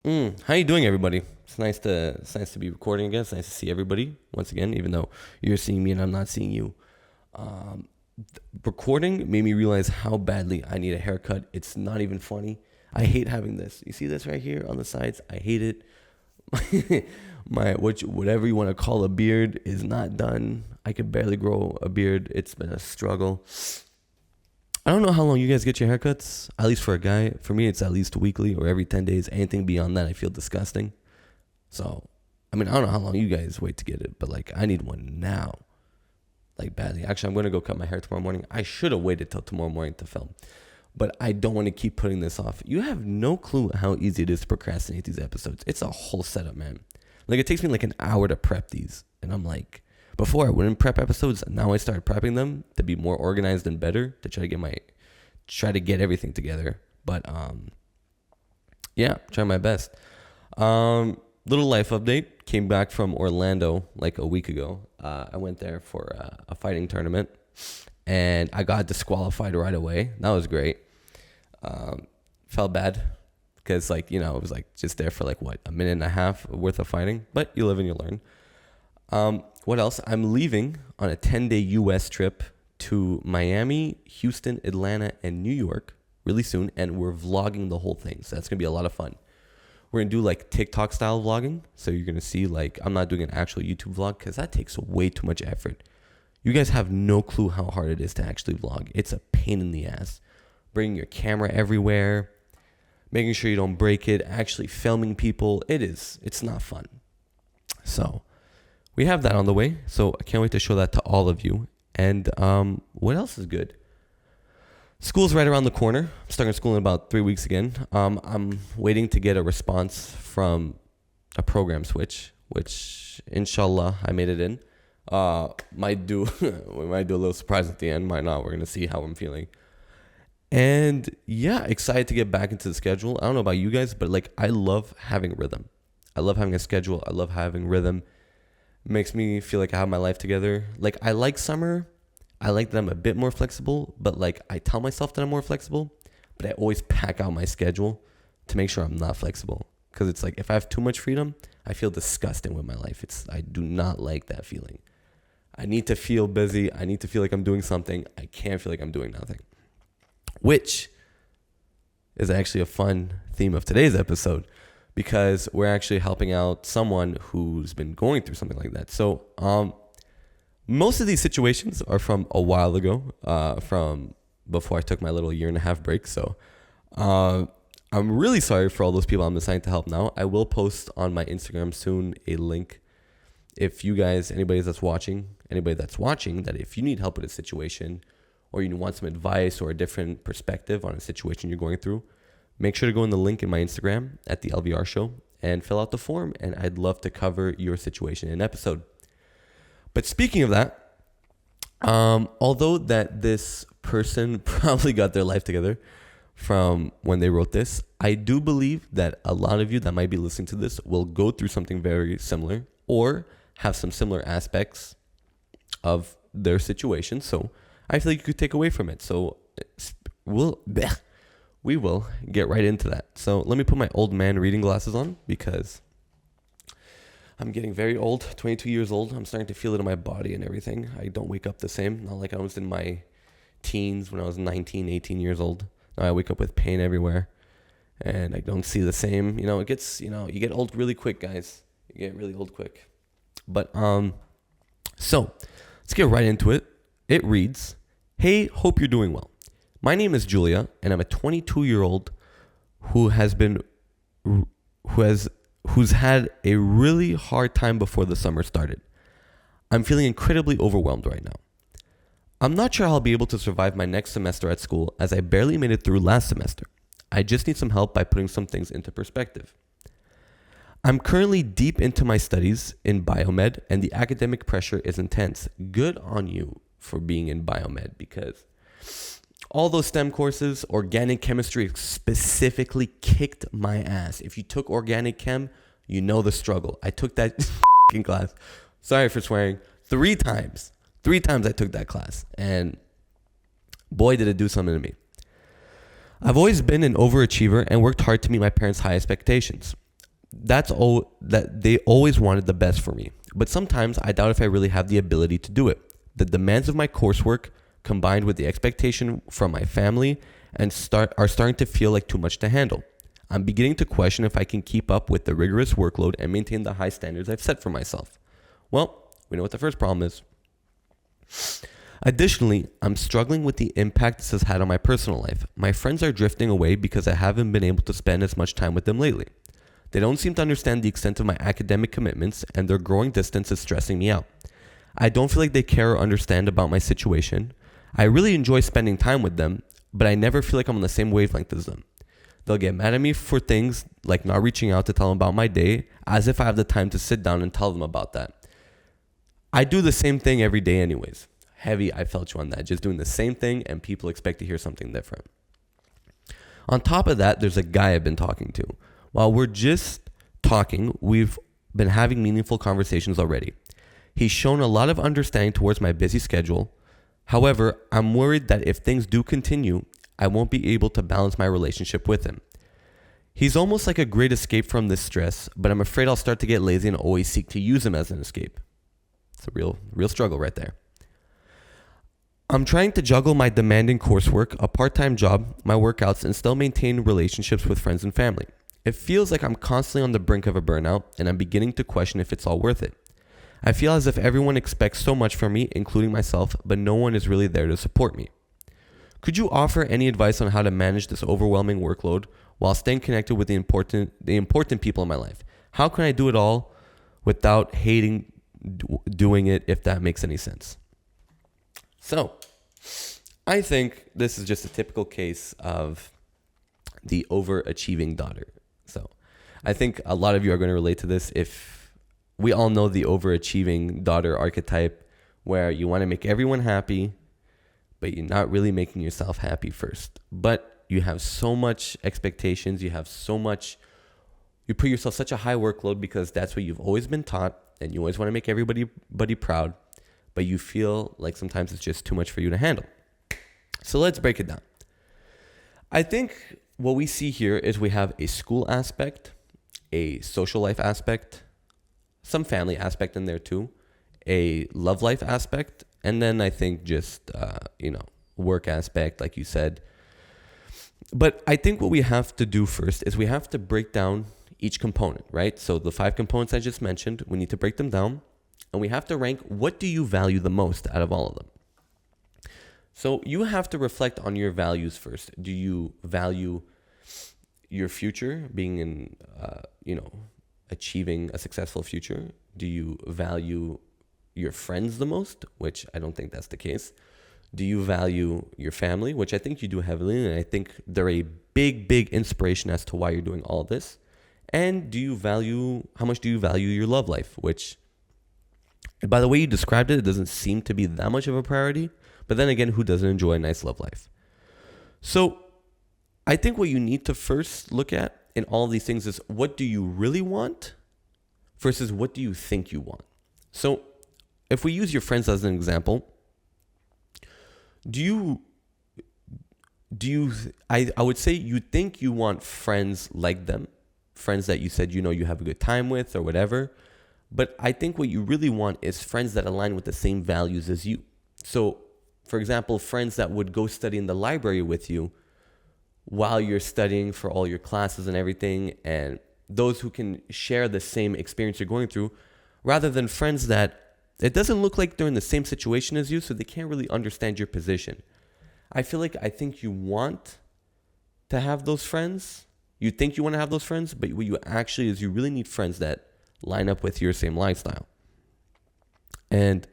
How you doing, everybody? It's nice to be recording again. It's nice to see everybody once again, even though you're seeing me and I'm not seeing you. Um, Recording made me realize how badly I need a haircut. It's not even funny. I hate having this. You see this right here on the sides? I hate it. Whatever you want to call a beard is not done. I could barely grow a beard. It's been a struggle. I don't know how long you guys get your haircuts. At least for a guy, for me, it's at least weekly or every 10 days. Anything beyond that, I feel disgusting. So, I mean, I don't know how long you guys wait to get it, but like, I need one now, like badly. Actually, I'm gonna go cut my hair tomorrow morning. I should have waited till tomorrow morning to film, but I don't want to keep putting this off. You have no clue how easy it is to procrastinate these episodes. It's a whole setup, man. Like, it takes me like an hour to prep these, and I'm like, before I wouldn't prep episodes. Now I started prepping them to be more organized and better to try to get everything together. But yeah, try my best. Little life update. Came back from Orlando like a week ago. I went there for a fighting tournament, and I got disqualified right away. That was great. Felt bad because it was like just there for like a minute and a half worth of fighting. But you live and you learn. What else? I'm leaving on a 10-day U.S. trip to Miami, Houston, Atlanta, and New York really soon, and we're vlogging the whole thing. So that's going to be a lot of fun. We're going to do like TikTok style vlogging. So you're going to see I'm not doing an actual YouTube vlog because that takes way too much effort. You guys have no clue how hard it is to actually vlog. It's a pain in the ass. Bringing your camera everywhere, making sure you don't break it, actually filming people. It's not fun. So we have that on the way. So I can't wait to show that to all of you. And what else is good? School's right around the corner. I'm starting school in about 3 weeks again. I'm waiting to get a response from a program switch, which inshallah I made it in. We might do a little surprise at the end. Might not. We're gonna see how I'm feeling. And yeah, excited to get back into the schedule. I don't know about you guys, but I love having rhythm. I love having a schedule. I love having rhythm. Makes me feel like I have my life together. I like summer. I like that I'm a bit more flexible, but I tell myself that I'm more flexible, but I always pack out my schedule to make sure I'm not flexible. Because it's if I have too much freedom, I feel disgusting with my life. I do not like that feeling. I need to feel busy. I need to feel like I'm doing something. I can't feel like I'm doing nothing. Which is actually a fun theme of today's episode, because we're actually helping out someone who's been going through something like that. So, most of these situations are from a while ago, from before I took my little 1.5 year break. So, I'm really sorry for all those people I'm deciding to help now. I will post on my Instagram soon a link. If you guys, anybody that's watching, that if you need help with a situation, or you want some advice or a different perspective on a situation you're going through, make sure to go in the link in my Instagram at the LVR show and fill out the form. And I'd love to cover your situation in an episode. But speaking of that, although that this person probably got their life together from when they wrote this, I do believe that a lot of you that might be listening to this will go through something very similar or have some similar aspects of their situation. So I feel like you could take away from it. So we will get right into that. So let me put my old man reading glasses on, because I'm getting very old, 22 years old. I'm starting to feel it in my body and everything. I don't wake up the same. Not like I was in my teens when I was 19, 18 years old. Now I wake up with pain everywhere and I don't see the same. It gets, you get old really quick, guys. You get really old quick. But, so let's get right into it. It reads, "Hey, hope you're doing well. My name is Julia, and I'm a 22-year-old who's had a really hard time before the summer started. I'm feeling incredibly overwhelmed right now. I'm not sure how I'll be able to survive my next semester at school, as I barely made it through last semester. I just need some help by putting some things into perspective. I'm currently deep into my studies in biomed, and the academic pressure is intense. Good on you for being in biomed, because all those STEM courses, organic chemistry specifically, kicked my ass. If you took organic chem, you know the struggle. I took that class. Sorry for swearing. 3 times. 3 times I took that class. And boy, did it do something to me. I've always been an overachiever and worked hard to meet my parents' high expectations. that's all that they always wanted the best for me. But sometimes I doubt if I really have the ability to do it. The demands of my coursework combined with the expectation from my family are starting to feel like too much to handle. I'm beginning to question if I can keep up with the rigorous workload and maintain the high standards I've set for myself. Well, we know what the first problem is. Additionally, I'm struggling with the impact this has had on my personal life. My friends are drifting away because I haven't been able to spend as much time with them lately. They don't seem to understand the extent of my academic commitments, and their growing distance is stressing me out. I don't feel like they care or understand about my situation. I really enjoy spending time with them, but I never feel like I'm on the same wavelength as them. They'll get mad at me for things like not reaching out to tell them about my day, as if I have the time to sit down and tell them about that. I do the same thing every day anyways. Heavy, I felt you on that. Just doing the same thing and people expect to hear something different. On top of that, there's a guy I've been talking to. While we're just talking, we've been having meaningful conversations already. He's shown a lot of understanding towards my busy schedule. However, I'm worried that if things do continue, I won't be able to balance my relationship with him. He's almost like a great escape from this stress, but I'm afraid I'll start to get lazy and always seek to use him as an escape. It's a real struggle right there. I'm trying to juggle my demanding coursework, a part-time job, my workouts, and still maintain relationships with friends and family. It feels like I'm constantly on the brink of a burnout, and I'm beginning to question if it's all worth it. I feel as if everyone expects so much from me, including myself, but no one is really there to support me. Could you offer any advice on how to manage this overwhelming workload while staying connected with the important people in my life? How can I do it all without hating doing it, if that makes any sense? So, I think this is just a typical case of the overachieving daughter. So, I think a lot of you are going to relate to this. If we all know the overachieving daughter archetype, where you want to make everyone happy, but you're not really making yourself happy first. But you have so much expectations, you put yourself such a high workload because that's what you've always been taught, and you always want to make everybody proud, but you feel like sometimes it's just too much for you to handle. So let's break it down. I think what we see here is we have a school aspect, a social life aspect, some family aspect in there too, a love life aspect, and then I think just, work aspect, like you said. But I think what we have to do first is we have to break down each component, right? So the 5 components I just mentioned, we need to break them down, and we have to rank what do you value the most out of all of them. So you have to reflect on your values first. Do you value your future, being in, achieving a successful future? Do you value your friends the most? Which I don't think that's the case. Do you value your family? Which I think you do heavily, and I think they're a big inspiration as to why you're doing all this. And how much do you value your love life? Which, by the way you described it doesn't seem to be that much of a priority. But then again, who doesn't enjoy a nice love life? So I think what you need to first look at in all of these things is, what do you really want versus what do you think you want? So if we use your friends as an example, I would say you think you want friends like them, friends that you said you have a good time with or whatever. But I think what you really want is friends that align with the same values as you. So, for example, friends that would go study in the library with you while you're studying for all your classes and everything, and those who can share the same experience you're going through, rather than friends that it doesn't look like they're in the same situation as you, so they can't really understand your position. I think you want to have those friends. You think you want to have those friends, but what you actually is, you really need friends that line up with your same lifestyle. And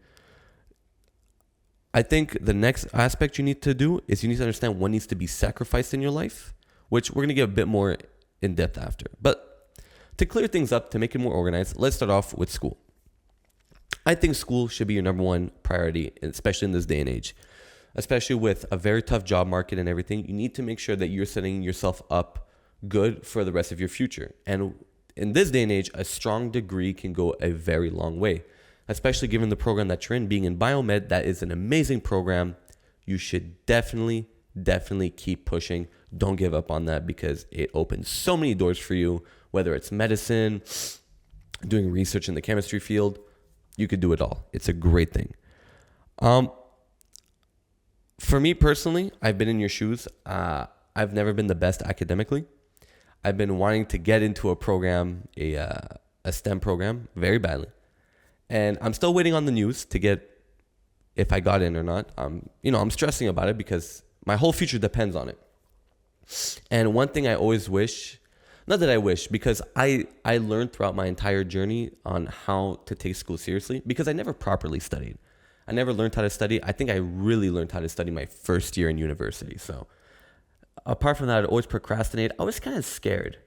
I think the next aspect you need to do is you need to understand what needs to be sacrificed in your life, which we're going to get a bit more in depth after. But to clear things up, to make it more organized, let's start off with school. I think school should be your number one priority, especially in this day and age. Especially with a very tough job market and everything, you need to make sure that you're setting yourself up good for the rest of your future. And in this day and age, a strong degree can go a very long way, especially given the program that you're in. Being in biomed, that is an amazing program. You should definitely keep pushing. Don't give up on that, because it opens so many doors for you whether it's medicine, doing research in the chemistry field. You could do it all. It's a great thing. For me personally, I've been in your shoes. I've never been the best academically. I've been wanting to get into a program, a STEM program, very badly. And I'm still waiting on the news to get if I got in or not. I'm stressing about it because my whole future depends on it. And one thing I always wish, not that I wish, because I learned throughout my entire journey on how to take school seriously because I never properly studied. I never learned how to study. I think I really learned how to study my first year in university. So apart from that, I'd always procrastinate. I was kind of scared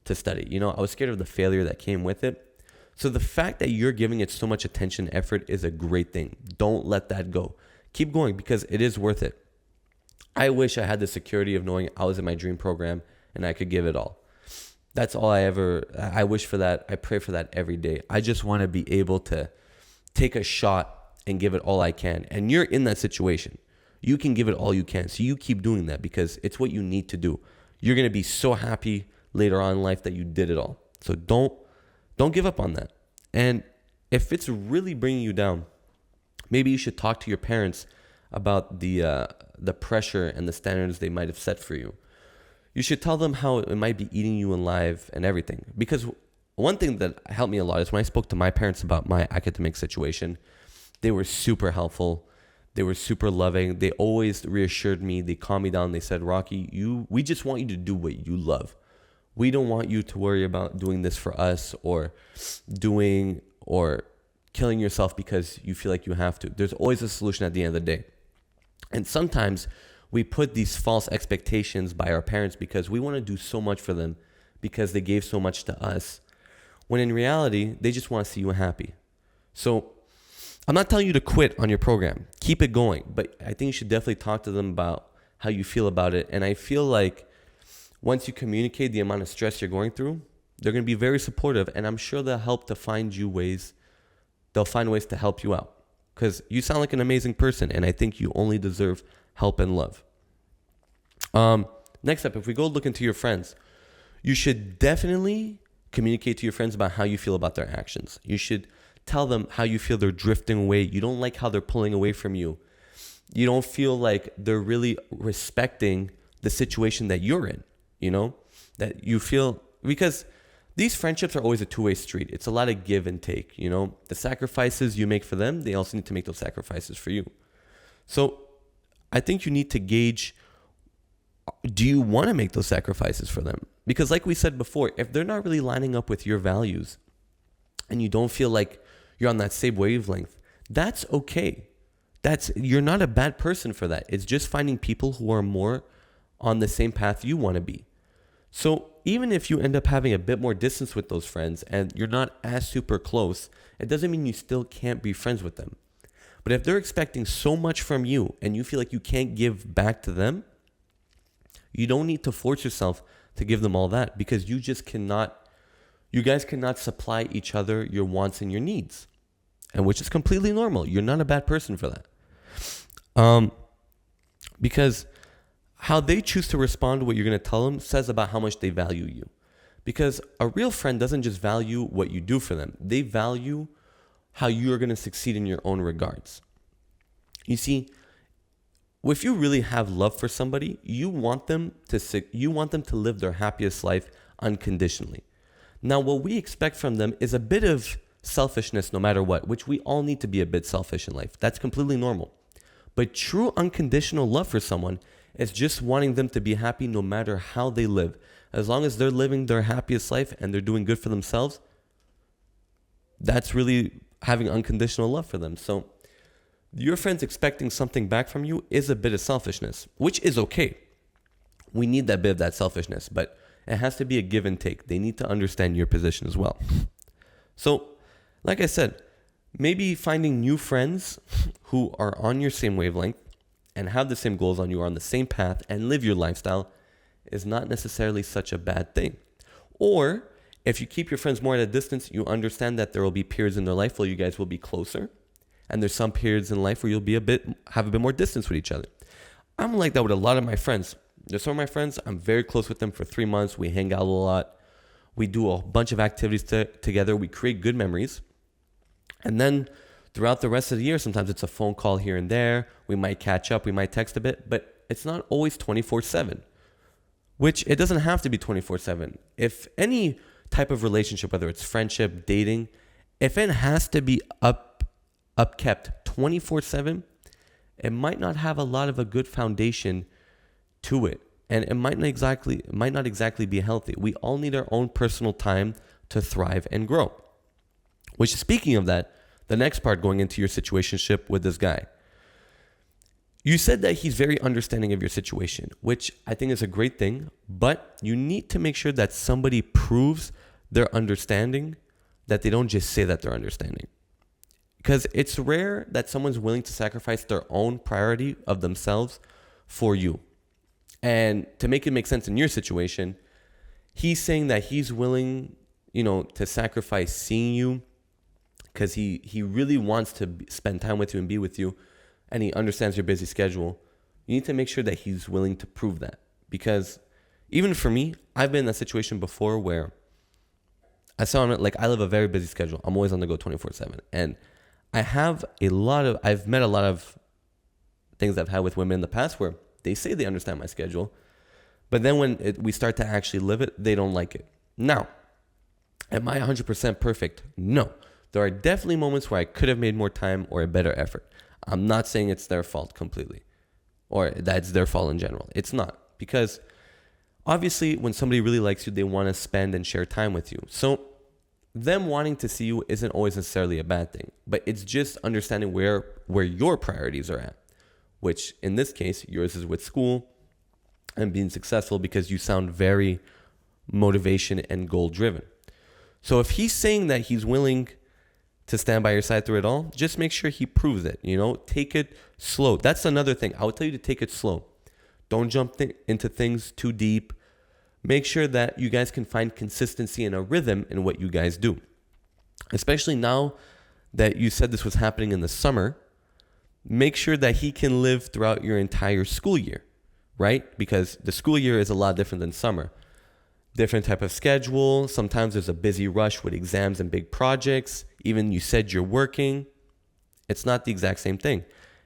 to study. I was scared of the failure that came with it. So the fact that you're giving it so much attention, effort is a great thing. Don't let that go. Keep going because it is worth it. I wish I had the security of knowing I was in my dream program and I could give it all. That's all I wish for that. I pray for that every day. I just want to be able to take a shot and give it all I can. And you're in that situation. You can give it all you can. So you keep doing that because it's what you need to do. You're going to be so happy later on in life that you did it all. So don't give up on that. And if it's really bringing you down, maybe you should talk to your parents about the pressure and the standards they might have set for you. You should tell them how it might be eating you alive and everything. Because one thing that helped me a lot is when I spoke to my parents about my academic situation, they were super helpful. They were super loving. They always reassured me. They calmed me down. They said, Rocky, we just want you to do what you love. We don't want you to worry about doing this for us or killing yourself because you feel like you have to. There's always a solution at the end of the day. And sometimes we put these false expectations by our parents because we want to do so much for them because they gave so much to us. When in reality, they just want to see you happy. So I'm not telling you to quit on your program. Keep it going. But I think you should definitely talk to them about how you feel about it. And I feel like once you communicate the amount of stress you're going through, they're going to be very supportive. And I'm sure they'll help to find you ways. They'll find ways to help you out. Because you sound like an amazing person. And I think you only deserve help and love. Next up, if we go look into your friends, you should definitely communicate to your friends about how you feel about their actions. You should tell them how you feel they're drifting away. You don't like how they're pulling away from you. You don't feel like they're really respecting the situation that you're in, that you feel, because these friendships are always a two-way street. It's a lot of give and take, the sacrifices you make for them, they also need to make those sacrifices for you. So I think you need to gauge, do you want to make those sacrifices for them? Because like we said before, if they're not really lining up with your values and you don't feel like you're on that same wavelength, that's okay. You're not a bad person for that. It's just finding people who are more on the same path you want to be. So even if you end up having a bit more distance with those friends and you're not as super close, it doesn't mean you still can't be friends with them. But if they're expecting so much from you and you feel like you can't give back to them, you don't need to force yourself to give them all that because you guys cannot supply each other your wants and your needs, and which is completely normal. You're not a bad person for that. Because how they choose to respond to what you're going to tell them says about how much they value you. Because a real friend doesn't just value what you do for them. They value how you're going to succeed in your own regards. You see, if you really have love for somebody, you want them to live their happiest life unconditionally. Now, what we expect from them is a bit of selfishness no matter what, which we all need to be a bit selfish in life. That's completely normal. But true unconditional love for someone is just wanting them to be happy no matter how they live. As long as they're living their happiest life and they're doing good for themselves, that's really having unconditional love for them. So your friends expecting something back from you is a bit of selfishness, which is okay. We need that bit of that selfishness, but it has to be a give and take. They need to understand your position as well. So, like I said, maybe finding new friends who are on your same wavelength and have the same goals on you, are on the same path and live your lifestyle is not necessarily such a bad thing. Or if you keep your friends more at a distance, you understand that there will be periods in their life where you guys will be closer. And there's some periods in life where you'll have a bit more distance with each other. I'm like that with a lot of my friends. There's some of my friends, I'm very close with them for 3 months. We hang out a lot. We do a bunch of activities together. We create good memories. And then throughout the rest of the year, sometimes it's a phone call here and there. We might catch up. We might text a bit, but it's not always 24/7, which it doesn't have to be 24/7. If any type of relationship, whether it's friendship, dating, if it has to be upkept 24/7, it might not have a lot of a good foundation to it. And it might not exactly be healthy. We all need our own personal time to thrive and grow. Which, speaking of that, the next part going into your situationship with this guy. You said that he's very understanding of your situation, which I think is a great thing, but you need to make sure that somebody proves their understanding, that they don't just say that they're understanding. Because it's rare that someone's willing to sacrifice their own priority of themselves for you. And to make it make sense in your situation, he's saying that he's willing, to sacrifice seeing you because he really wants to spend time with you and be with you, and he understands your busy schedule. You need to make sure that he's willing to prove that. Because even for me, I've been in a situation before where I live a very busy schedule. I'm always on the go 24/7. And I've met a lot of things I've had with women in the past where they say they understand my schedule, but then when we start to actually live it, they don't like it. Now, am I 100% perfect? No. There are definitely moments where I could have made more time or a better effort. I'm not saying it's their fault completely or that it's their fault in general. It's not, because obviously when somebody really likes you, they want to spend and share time with you. So them wanting to see you isn't always necessarily a bad thing, but it's just understanding where your priorities are at, which in this case, yours is with school and being successful, because you sound very motivation and goal driven. So if he's saying that he's willing to stand by your side through it all, just make sure he proves it, take it slow. That's another thing. I would tell you to take it slow. Don't jump into things too deep. Make sure that you guys can find consistency and a rhythm in what you guys do. Especially now that you said this was happening in the summer, make sure that he can live throughout your entire school year, right? Because the school year is a lot different than summer. Different type of schedule. Sometimes there's a busy rush with exams and big projects. Even you said you're working. It's not the exact same thing.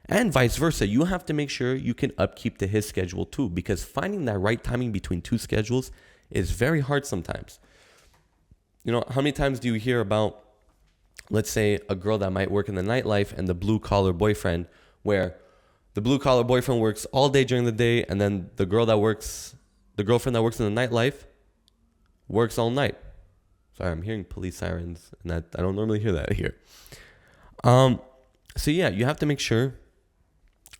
And vice versa. You have to make sure you can upkeep to his schedule too, because finding that right timing between two schedules is very hard sometimes. How many times do you hear about, let's say, a girl that might work in the nightlife and the blue collar boyfriend, where the blue collar boyfriend works all day during the day, and then the girlfriend that works in the nightlife works all night. Sorry, I'm hearing police sirens, and that I don't normally hear that here. So yeah, you have to make sure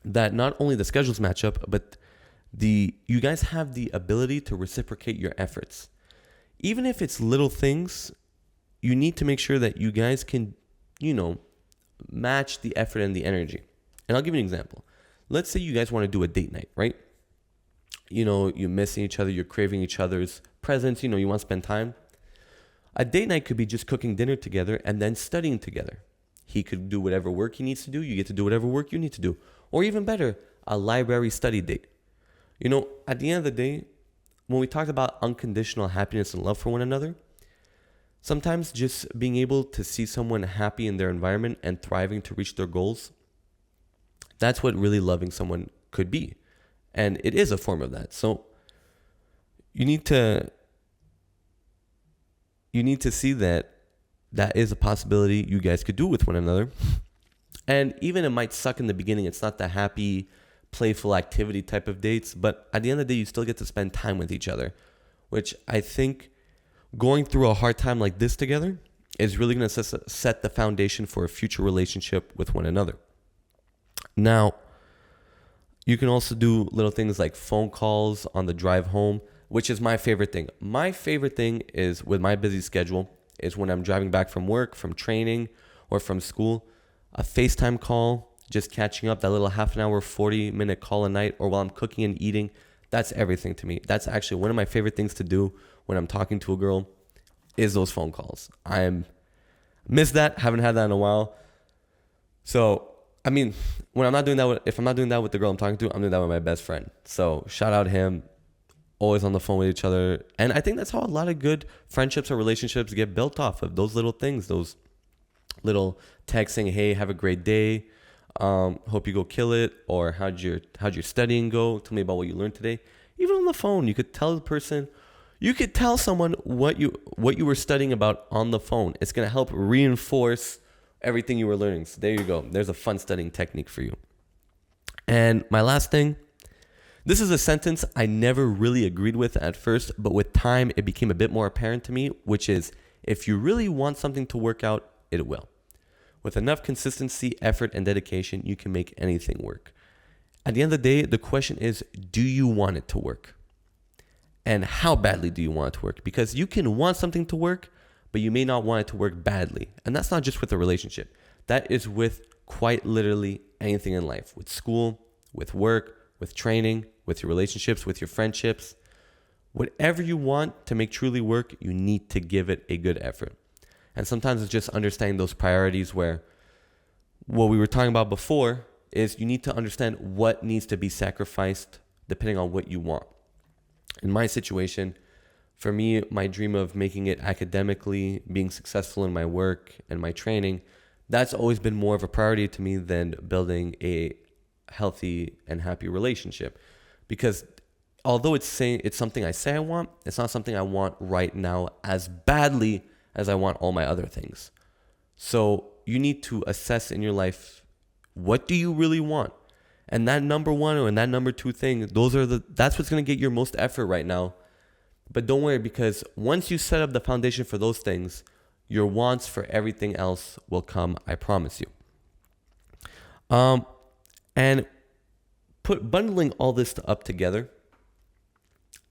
that not only the schedules match up, but you guys have the ability to reciprocate your efforts. Even if it's little things, you need to make sure that you guys can, match the effort and the energy. And I'll give you an example. Let's say you guys want to do a date night, right? You're missing each other, you're craving each other's presence, you want to spend time. A date night could be just cooking dinner together and then studying together. He could do whatever work he needs to do. You get to do whatever work you need to do. Or even better, a library study date. At the end of the day, when we talked about unconditional happiness and love for one another, sometimes just being able to see someone happy in their environment and thriving to reach their goals, that's what really loving someone could be. And it is a form of that. So you need to see that is a possibility you guys could do with one another. And even it might suck in the beginning. It's not the happy, playful activity type of dates. But at the end of the day, you still get to spend time with each other, which I think going through a hard time like this together is really going to set the foundation for a future relationship with one another. Now, you can also do little things like phone calls on the drive home, which is my favorite thing. My favorite thing is, with my busy schedule, is when I'm driving back from work, from training, or from school, a FaceTime call, just catching up, that little half an hour, 40-minute call a night, or while I'm cooking and eating. That's everything to me. That's actually one of my favorite things to do when I'm talking to a girl, is those phone calls. Miss that, haven't had that in a while. So, when I'm not doing that if I'm not doing that with the girl I'm talking to, I'm doing that with my best friend. So shout out him. always on the phone with each other. And I think that's how a lot of good friendships or relationships get built off of those little things, those little texts saying, hey, have a great day. Hope you go kill it. Or how'd your studying go? Tell me about what you learned today. Even on the phone, you could tell the person, you could tell someone what you were studying about on the phone. It's going to help reinforce everything you were learning. So there you go. There's a fun studying technique for you. And my last thing, this is a sentence I never really agreed with at first, but with time, it became a bit more apparent to me, which is, if you really want something to work out, it will. With enough consistency, effort, and dedication, you can make anything work. At the end of the day, the question is, do you want it to work? And how badly do you want it to work? Because you can want something to work, but you may not want it to work badly. And that's not just with a relationship. That is with quite literally anything in life. With school, with work, with training, with your relationships, with your friendships. Whatever you want to make truly work, you need to give it a good effort. And sometimes it's just understanding those priorities, where what we were talking about before is you need to understand what needs to be sacrificed depending on what you want. In my situation, for me, my dream of making it academically, being successful in my work and my training, that's always been more of a priority to me than building a healthy and happy relationship. Because although it's something I say I want, it's not something I want right now as badly as I want all my other things. So you need to assess in your life, what do you really want? And that number one and that number two thing, that's what's going to get your most effort right now. But don't worry, because once you set up the foundation for those things, your wants for everything else will come, I promise you. And bundling all this up together,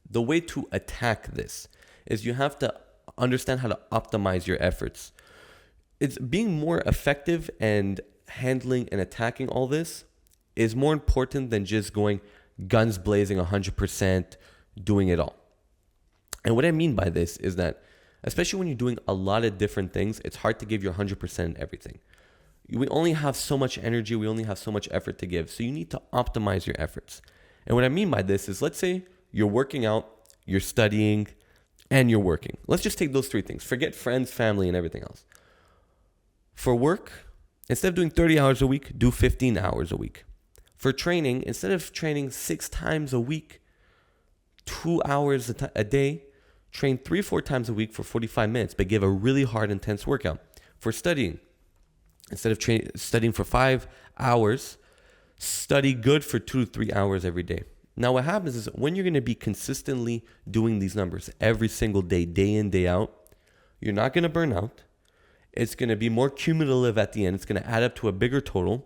the way to attack this is you have to understand how to optimize your efforts. It's being more effective and handling and attacking all this is more important than just going guns blazing 100%, doing it all. And what I mean by this is that, especially when you're doing a lot of different things, it's hard to give your 100% in everything. We only have so much energy, we only have so much effort to give. So you need to optimize your efforts. And what I mean by this is, let's say you're working out, you're studying, and you're working. Let's just take those three things. Forget friends, family, and everything else. For work, instead of doing 30 hours a week, do 15 hours a week. For training, instead of training 6 times a week, 2 hours a day, train 3-4 times a week for 45 minutes, but give a really hard, intense workout. For studying, instead of studying for 5 hours, study good for 2 to 3 hours every day. Now, what happens is, when you're going to be consistently doing these numbers every single day, day in, day out, you're not going to burn out. It's going to be more cumulative at the end. It's going to add up to a bigger total.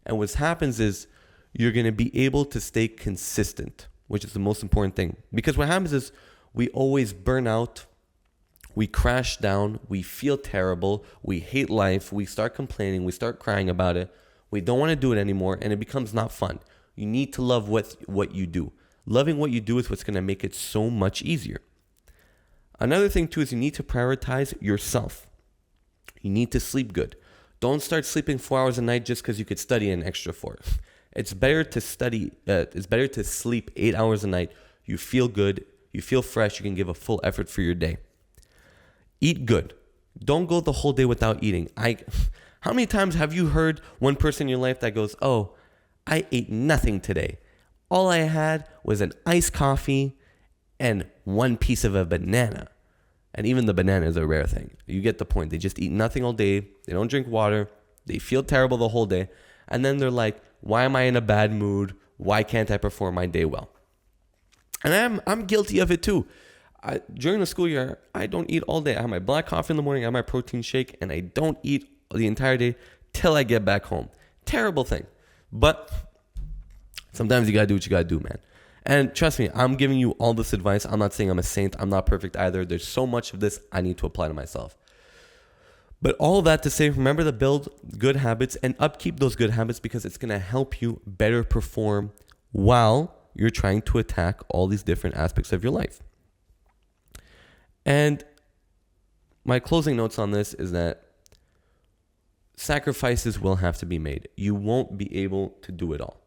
And what happens is, you're going to be able to stay consistent, which is the most important thing. Because what happens is, we always burn out, we crash down, we feel terrible, we hate life, we start complaining, we start crying about it, we don't want to do it anymore, and it becomes not fun. You need to love what you do. Loving what you do is what's going to make it so much easier. Another thing too is, you need to prioritize yourself. You need to sleep good. Don't start sleeping 4 hours a night just because you could study an extra 4. It's better to sleep 8 hours a night. You feel good. You feel fresh. You can give a full effort for your day. Eat good. Don't go the whole day without eating. How many times have you heard one person in your life that goes, oh, I ate nothing today. All I had was an iced coffee and one piece of a banana. And even the banana is a rare thing. You get the point. They just eat nothing all day. They don't drink water. They feel terrible the whole day. And then they're like, why am I in a bad mood? Why can't I perform my day well? And I'm guilty of it too. During the school year, I don't eat all day. I have my black coffee in the morning, I have my protein shake, and I don't eat the entire day till I get back home. Terrible thing. But sometimes you gotta do what you gotta do, man. And trust me, I'm giving you all this advice. I'm not saying I'm a saint. I'm not perfect either. There's so much of this I need to apply to myself. But all that to say, remember to build good habits and upkeep those good habits, because it's going to help you better perform while you're trying to attack all these different aspects of your life. And my closing notes on this is that sacrifices will have to be made. You won't be able to do it all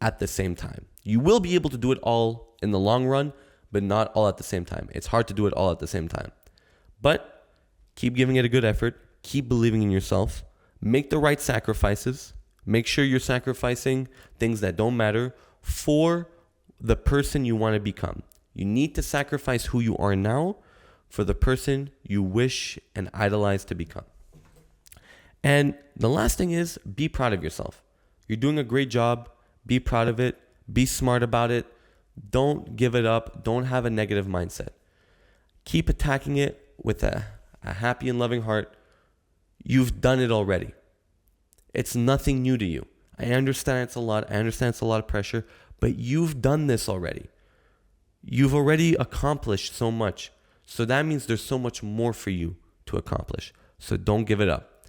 at the same time. You will be able to do it all in the long run, but not all at the same time. It's hard to do it all at the same time. But keep giving it a good effort. Keep believing in yourself. Make the right sacrifices. Make sure you're sacrificing things that don't matter for the person you want to become. You need to sacrifice who you are now for the person you wish and idolize to become. And the last thing is, be proud of yourself. You're doing a great job. Be proud of it. Be smart about it. Don't give it up. Don't have a negative mindset. Keep attacking it with a happy and loving heart. You've done it already. It's nothing new to you. I understand it's a lot. I understand it's a lot of pressure, but you've done this already. You've already accomplished so much. So that means there's so much more for you to accomplish. So don't give it up.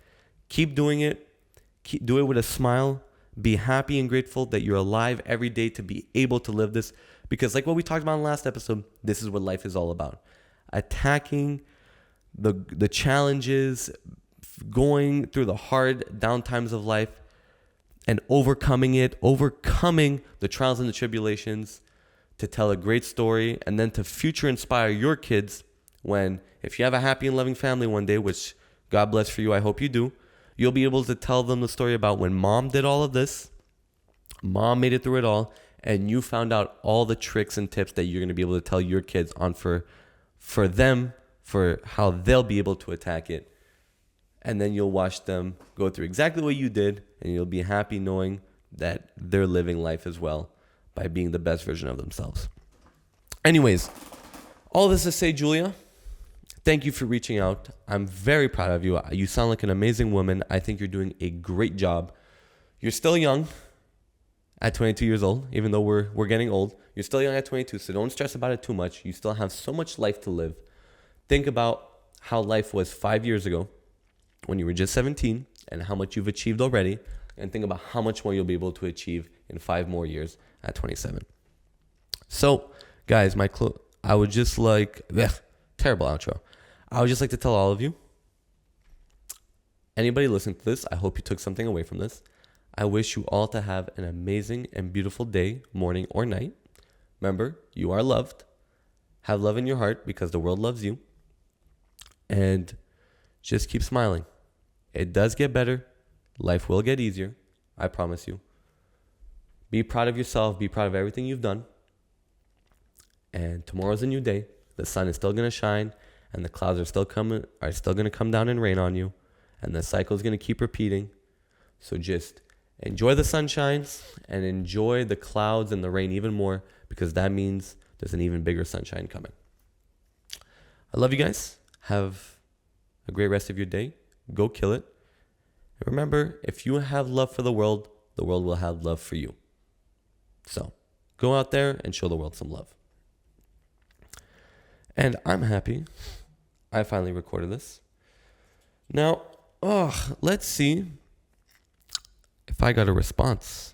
Keep doing it. Do it with a smile. Be happy and grateful that you're alive every day to be able to live this. Because like what we talked about in the last episode, this is what life is all about. Attacking the challenges, going through the hard down times of life and overcoming the trials and the tribulations to tell a great story and then to future inspire your kids when, if you have a happy and loving family one day, which God bless for you, I hope you do, you'll be able to tell them the story about when mom did all of this, mom made it through it all, and you found out all the tricks and tips that you're going to be able to tell your kids on for them, for how they'll be able to attack it. And then you'll watch them go through exactly what you did, and you'll be happy knowing that they're living life as well by being the best version of themselves. Anyways, all this to say, Julia, thank you for reaching out. I'm very proud of you. You sound like an amazing woman. I think you're doing a great job. You're still young at 22 years old, even though we're getting old. You're still young at 22, so don't stress about it too much. You still have so much life to live. Think about how life was 5 years ago when you were just 17 and how much you've achieved already, and think about how much more you'll be able to achieve in 5 more years at 27. So, guys, I would just like... terrible outro. I would just like to tell all of you, anybody listening to this, I hope you took something away from this. I wish you all to have an amazing and beautiful day, morning, or night. Remember, you are loved. Have love in your heart because the world loves you. And just keep smiling. It does get better. Life will get easier. I promise you. Be proud of yourself. Be proud of everything you've done. And tomorrow's a new day. The sun is still going to shine. And the clouds are still going to come down and rain on you. And the cycle is going to keep repeating. So just enjoy the sunshine and enjoy the clouds and the rain even more, because that means there's an even bigger sunshine coming. I love you guys. Have a great rest of your day. Go kill it. And remember, if you have love for the world will have love for you. So go out there and show the world some love. And I'm happy I finally recorded this. Now, let's see if I got a response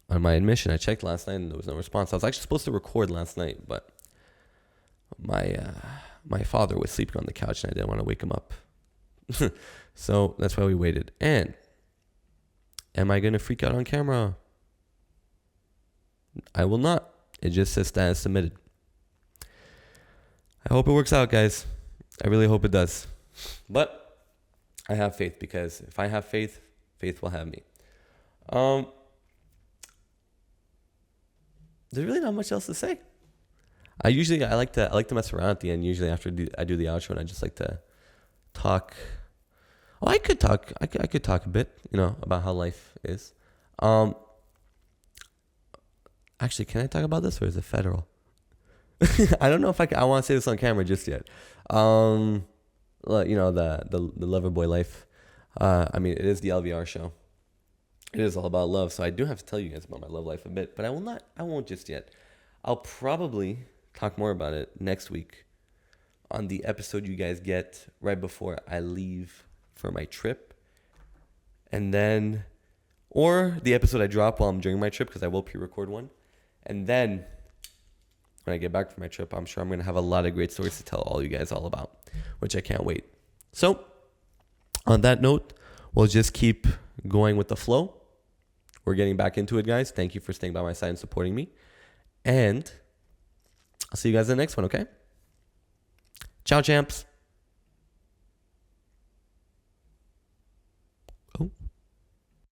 on my admission. I checked last night and there was no response. I was actually supposed to record last night, but my father was sleeping on the couch and I didn't want to wake him up. So that's why we waited. And am I going to freak out on camera? I will not. It just says status submitted. I hope it works out, guys. I really hope it does. But I have faith, because if I have faith, faith will have me. There's really not much else to say. I like to mess around at the end. Usually after I do the outro, and I just like to talk. Oh, I could talk a bit, about how life is. Actually, can I talk about this, or is it federal? I don't know if I want to say this on camera just yet. The lover boy life. It is the LVR show. It is all about love. So I do have to tell you guys about my love life a bit, but I won't just yet. I'll probably talk more about it next week on the episode you guys get right before I leave for my trip. And then, or the episode I drop while I'm during my trip, because I will pre-record one. And then when I get back from my trip, I'm sure I'm going to have a lot of great stories to tell all you guys all about, which I can't wait. So on that note, we'll just keep going with the flow. We're getting back into it, guys. Thank you for staying by my side and supporting me. And I'll see you guys in the next one, okay? Ciao, champs.